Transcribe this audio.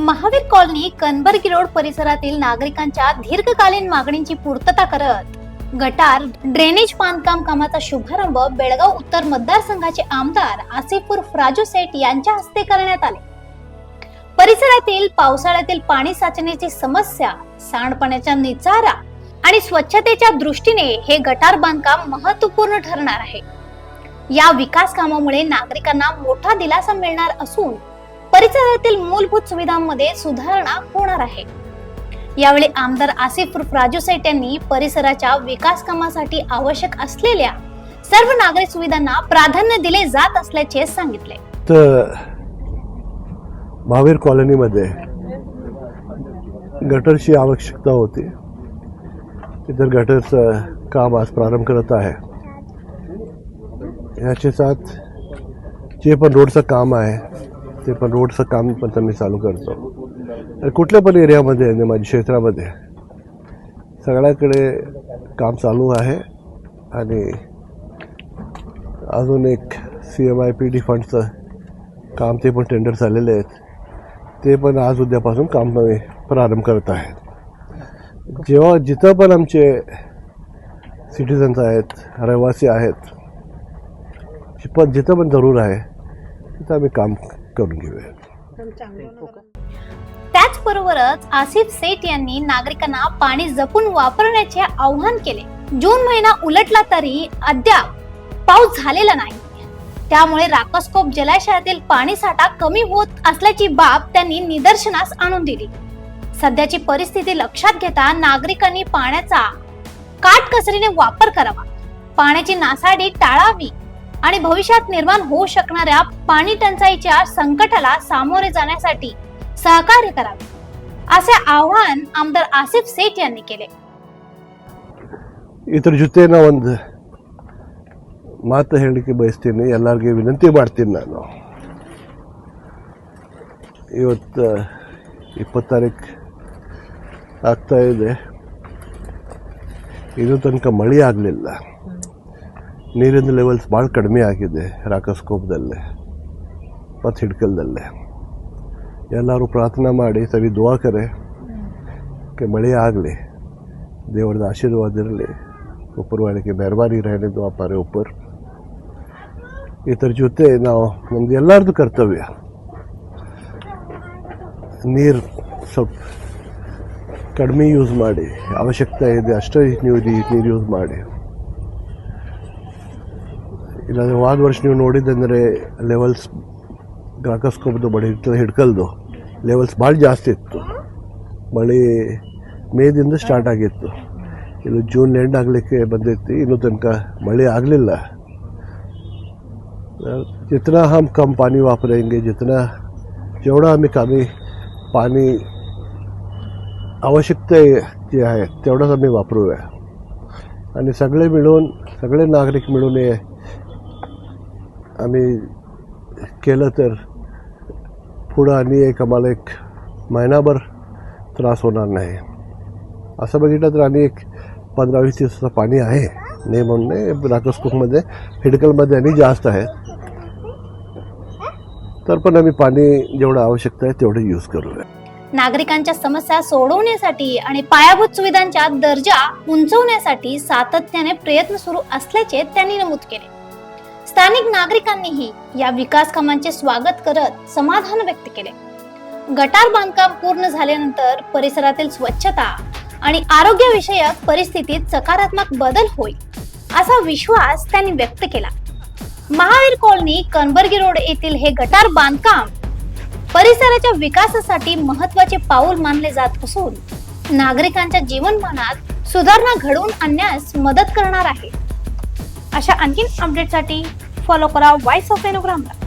Mahavir colony कनबर्गी road परिसरातील नागरिकांच्या दीर्घकालीन मागणींची पूर्तता करत गटार ड्रेनेज बांधकाम कामाचा शुभारंभ बेळगाव उत्तर मतदारसंघाचे आमदार आसिफ उर्फ राजू सेठ यांच्या हस्ते करण्यात आले। परिसरातील पावसाळ्यातील पाणी साचण्याची समस्या, सांडपाण्याचा निचरा आणि स्वच्छतेच्या दृष्टीने हे गटार बांधकाम महत्त्वपूर्ण ठरणार आहे। या विकास कामामुळे नागरिकांना मोठा दिलासा मिळणार असून परिसरातील मूलभूत सुविधांमध्ये सुधारणा होणार आहे। यावेळी आमदार आसिफ उर्फ राजू सेठ यांनी परिसराच्या विकास कामासाठी आवश्यक असलेल्या सर्व नागरिक सुविधांना प्राधान्य दिले जात असल्याचे सांगितले। महावीर कॉलनीमध्ये गटरची आवश्यकता होती, तर गटरचं काम आज प्रारंभ करत आहे। याच्या साथ जे पण रोडचं काम आहे ते पण रोडचं काम पण मी चालू करतो। कुठल्या पण एरियामध्ये माझ्या क्षेत्रामध्ये सगळ्याकडे काम चालू आहे आणि अजून एक CMIPD फंडचं काम ते पण टेंडर झालेले आहेत, ते पण आज उद्यापासून काम प्रारंभ करत आहेत। जेव्हा जिथं पण आमचे सिटीजन्स आहेत, रहिवासी आहेत, जिथं पण जरूर आहे तिथं आम्ही काम करून घेऊया। त्याचबरोबरच आसिफ सेठ यांनी नागरिकांना पाणी जपून वापरण्याचे आवाहन केले। जून महिना उलटला तरी अद्याप पाऊस झालेला नाही, त्यामुळे राकसकोप जलाशयातील पाणी साठा कमी होत असल्याची बाब त्यांनी निदर्शनास आणून दिली। सध्याची परिस्थिती लक्षात घेता नागरिकांनी पाण्याचा काटकसरीने वापर करावा, पाण्याची नासाडी टाळावी आणि भविष्यात निर्माण होऊ शकणाऱ्या पाणी टंचाईच्या संकटाला सामोरे जाण्यासाठी सहकार्य करावे, असे आवाहन आमदार आसिफ सेठ यांनी केले। इतर ಜೊತೆನ ಒಂದು ಮಾತು ಹೇಳಿಕೆ ಬಯಸ್ತೀನಿ, ಎಲ್ಲರಿಗೆ ವಿನಂತಿ ಮಾಡ್ತೀನಿ। ನಾನು ಇವತ್ತು 20 ತಾರೀಕು ಆಗ್ತಾ ಇದೆ, ಇನ್ನೂ ತನಕ ಮಳೆ ಆಗಲಿಲ್ಲ, ನೀರಿನ ಲೆವೆಲ್ಸ್ ಭಾಳ ಕಡಿಮೆ ಆಗಿದೆ ರಾಕಸ್ಕೋಪದಲ್ಲೇ ಮತ್ತು ಹಿಡ್ಕಲ್ದಲ್ಲೇ। ಎಲ್ಲರೂ ಪ್ರಾರ್ಥನೆ ಮಾಡಿ ಸವಿ ದುವಾ ಕರೆ कि मಳೆ ಆಗಲಿ, ದೇವರದ ಆಶೀರ್ವಾದ ಇರಲಿ, ऊपरवाले की मेहरबानी रहने दो हमारे ऊपर। इतर ಜೊತೆ ನಾವು ನಮ್ದು ಎಲ್ಲರದು ಕರ್ತವ್ಯ, ನೀರು ಸ್ವಲ್ಪ ಕಡಿಮೆ ಯೂಸ್ ಮಾಡಿ, ಅವಶ್ಯಕತೆ ಇದೆ ಅಷ್ಟೇ ನೀರು ಯೂಸ್ ಮಾಡಿ। ಇಲ್ಲಾಂದರೆ ಹೋದ ವರ್ಷ ನೀವು ನೋಡಿದ್ದಂದರೆ ಲೆವೆಲ್ಸ್ ರಾಕಸ್ಕೋಪದ್ದು ಬಡಿ ಹಿಡ್ಕಲ್ದು ಲೆವೆಲ್ಸ್ ಭಾಳ ಜಾಸ್ತಿ ಇತ್ತು। ಮಳೆ ಮೇದಿಂದ ಸ್ಟಾರ್ಟ್ ಆಗಿತ್ತು, ಇದು ಜೂನ್ ಎಂಡ್ ಆಗಲಿಕ್ಕೆ ಬಂದೈತಿ, ಇನ್ನೂ ತನಕ ಮಳೆ ಆಗಲಿಲ್ಲ। जितना हम कम पानी वापरेंगे, जेवढा आम्ही कमी पाणी आवश्यकता जे आहे तेवढंच आम्ही वापरूया आणि सगळे नागरिक मिळून हे आम्ही केलं तर पुढं आणि आम्हाला एक महिनाभर त्रास होणार नाही। असं बघितलं तर आणि एक 15-20 दिवसाचं पाणी आहे, नाही म्हणून राकसकोपमध्ये हिडकलमध्ये आणि जास्त आहे, तर पण आम्ही पाणी जेवढं आवश्यकता आहे तेवढे यूज करूया। नागरिकांच्या समस्या सोडवण्यासाठी आणि पायाभूत सुविधांचा दर्जा उंचवण्यासाठी सातत्याने प्रयत्न सुरू असल्याचे त्यांनी नमूद केले। स्थानिक नागरिकांनीही या विकास कामांचे स्वागत करत समाधान व्यक्त केले। गटार बांधकाम पूर्ण झाल्यानंतर परिसरातील स्वच्छता आणि आरोग्यविषयक परिस्थितीत सकारात्मक बदल होईल, असा विश्वास त्यांनी व्यक्त केला। महावीर कॉलनी कनबर्गी रोड येथील हे गटार बांधकाम परिसराच्या विकासासाठी महत्त्वाचे पाऊल मानले जात असून नागरिकांच्या जीवनमानात सुधारणा घडवून आणण्यास मदत करणार आहे। अशा आणखी अपडेटसाठी फॉलो करा वॉइस ऑफ एनोग्रामला।